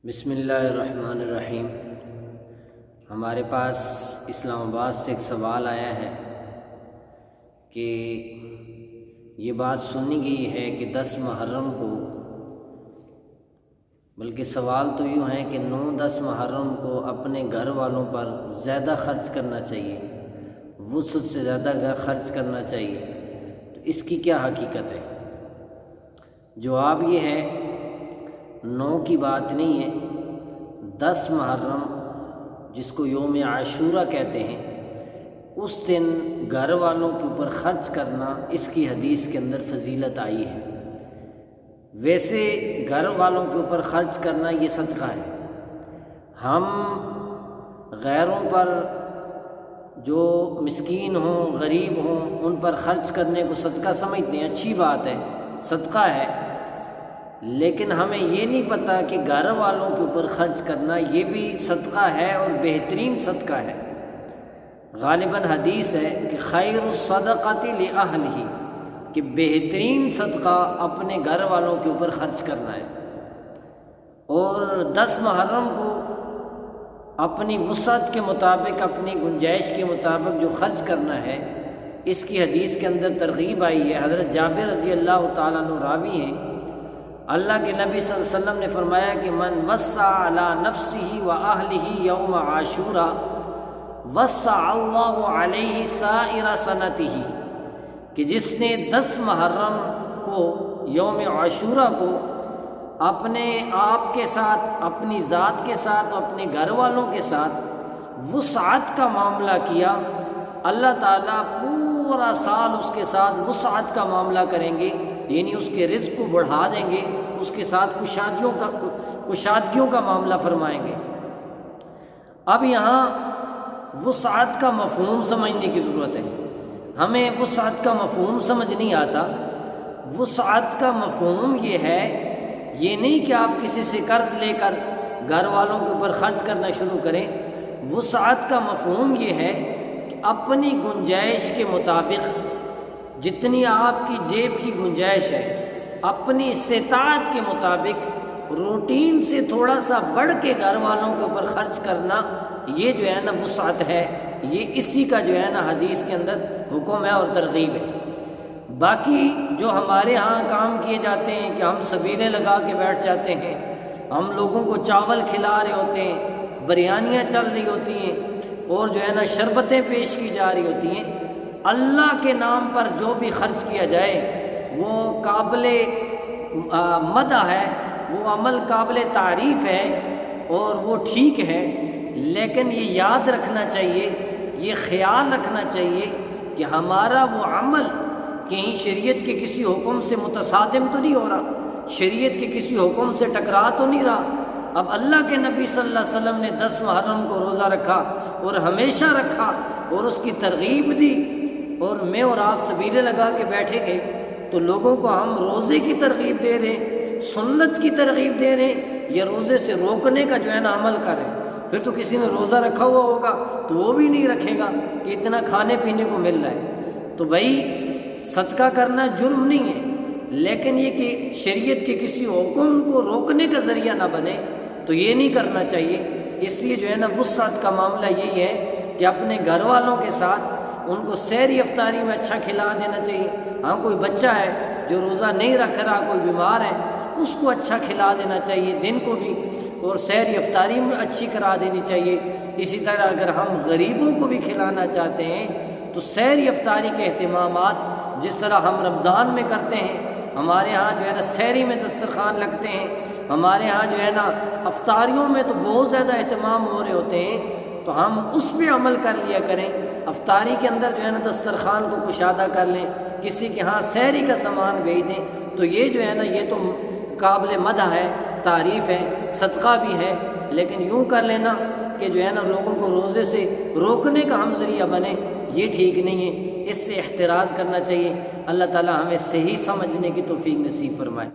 بسم اللہ الرحمن الرحیم۔ ہمارے پاس اسلام آباد سے ایک سوال آیا ہے کہ یہ بات سنی گئی ہے کہ 10 محرم کو، بلکہ سوال تو یوں ہے کہ 9-10 محرم کو اپنے گھر والوں پر زیادہ خرچ کرنا چاہیے، وسعت سے زیادہ خرچ کرنا چاہیے، تو اس کی کیا حقیقت ہے؟ جواب یہ ہے 9 کی بات نہیں ہے، 10 محرم جس کو یوم عاشورہ کہتے ہیں، اس دن گھر والوں کے اوپر خرچ کرنا اس کی حدیث کے اندر فضیلت آئی ہے۔ ویسے گھر والوں کے اوپر خرچ کرنا یہ صدقہ ہے۔ ہم غیروں پر جو مسکین ہوں، غریب ہوں، ان پر خرچ کرنے کو صدقہ سمجھتے ہیں، اچھی بات ہے، صدقہ ہے، لیکن ہمیں یہ نہیں پتہ کہ گھر والوں کے اوپر خرچ کرنا یہ بھی صدقہ ہے اور بہترین صدقہ ہے۔ غالباً حدیث ہے کہ خیر الصدقۃ لأہلہ، کہ بہترین صدقہ اپنے گھر والوں کے اوپر خرچ کرنا ہے۔ اور 10 محرم کو اپنی وسعت کے مطابق، اپنی گنجائش کے مطابق جو خرچ کرنا ہے، اس کی حدیث کے اندر ترغیب آئی ہے۔ حضرت جابر رضی اللہ تعالیٰ عنہ راوی ہیں، اللہ کے نبی صلی اللہ علیہ وسلم نے فرمایا کہ من وسع علی نفسہ و اہلہ یوم عاشورہ وسع اللہ علیہ سائر سنتہ، کہ جس نے 10 محرم کو، یوم عاشورہ کو، اپنے آپ کے ساتھ، اپنی ذات کے ساتھ، اپنے گھر والوں کے ساتھ وسعت کا معاملہ کیا، اللہ تعالیٰ پورا سال اس کے ساتھ وسعت کا معاملہ کریں گے، یعنی اس کے رزق کو بڑھا دیں گے، اس کے ساتھ کشادگیوں کا معاملہ فرمائیں گے۔ اب یہاں وسعت کا مفہوم سمجھنے کی ضرورت ہے۔ ہمیں وسعت کا مفہوم سمجھ نہیں آتا۔ وسعت کا مفہوم یہ ہے، یہ نہیں کہ آپ کسی سے قرض لے کر گھر والوں کے اوپر خرچ کرنا شروع کریں۔ وسعت کا مفہوم یہ ہے کہ اپنی گنجائش کے مطابق، جتنی آپ کی جیب کی گنجائش ہے، اپنی استطاعت کے مطابق روٹین سے تھوڑا سا بڑھ کے گھر والوں کے اوپر خرچ کرنا، یہ جو ہے نا وسعت ہے، یہ اسی کا جو ہے نا حدیث کے اندر حکم ہے اور ترغیب ہے۔ باقی جو ہمارے ہاں کام کیے جاتے ہیں کہ ہم سبیلیں لگا کے بیٹھ جاتے ہیں، ہم لوگوں کو چاول کھلا رہے ہوتے ہیں، بریانیاں چل رہی ہوتی ہیں، اور جو ہے نا شربتیں پیش کی جا رہی ہوتی ہیں، اللہ کے نام پر جو بھی خرچ کیا جائے وہ قابل مدح ہے، وہ عمل قابل تعریف ہے اور وہ ٹھیک ہے، لیکن یہ یاد رکھنا چاہیے، یہ خیال رکھنا چاہیے کہ ہمارا وہ عمل کہیں شریعت کے کسی حکم سے متصادم تو نہیں ہو رہا، شریعت کے کسی حکم سے ٹکرا تو نہیں رہا۔ اب اللہ کے نبی صلی اللہ علیہ وسلم نے 10 محرم کو روزہ رکھا اور ہمیشہ رکھا اور اس کی ترغیب دی، اور میں اور آپ سبیلیں لگا کے بیٹھے گئے، تو لوگوں کو ہم روزے کی ترغیب دے رہے ہیں، سنت کی ترغیب دے رہے ہیں، یا روزے سے روکنے کا جو ہے نا عمل کر رہے ہیں۔ پھر تو کسی نے روزہ رکھا ہوا ہوگا تو وہ بھی نہیں رکھے گا کہ اتنا کھانے پینے کو مل رہا ہے۔ تو بھائی صدقہ کرنا جرم نہیں ہے، لیکن یہ کہ شریعت کے کسی حکم کو روکنے کا ذریعہ نہ بنے، تو یہ نہیں کرنا چاہیے۔ اس لیے جو ہے نا وسعت کا معاملہ یہی ہے کہ اپنے گھر والوں کے ساتھ ان کو سحری افطاری میں اچھا کھلا دینا چاہیے۔ ہاں کوئی بچہ ہے جو روزہ نہیں رکھ رہا، کوئی بیمار ہے، اس کو اچھا کھلا دینا چاہیے دن کو بھی، اور سحری افطاری میں اچھی کرا دینی چاہیے۔ اسی طرح اگر ہم غریبوں کو بھی کھلانا چاہتے ہیں تو سحری افطاری کے اہتمامات جس طرح ہم رمضان میں کرتے ہیں، ہمارے ہاں جو ہے نا سحری میں دسترخوان لگتے ہیں، ہمارے ہاں جو ہے نا افطاریوں میں تو بہت زیادہ اہتمام ہو رہے ہوتے ہیں، تو ہم اس پہ عمل کر لیا کریں۔ افطاری کے اندر جو ہے نا دسترخوان کو کشادہ کر لیں، کسی کے ہاں سحری کا سامان بھیج دیں، تو یہ جو ہے نا یہ تو قابل مدح ہے، تعریف ہے، صدقہ بھی ہے، لیکن یوں کر لینا کہ جو ہے نا لوگوں کو روزے سے روکنے کا ہم ذریعہ بنے، یہ ٹھیک نہیں ہے۔ اس سے احتراز کرنا چاہیے۔ اللہ تعالی ہمیں صحیح سمجھنے کی توفیق نصیب فرمائے۔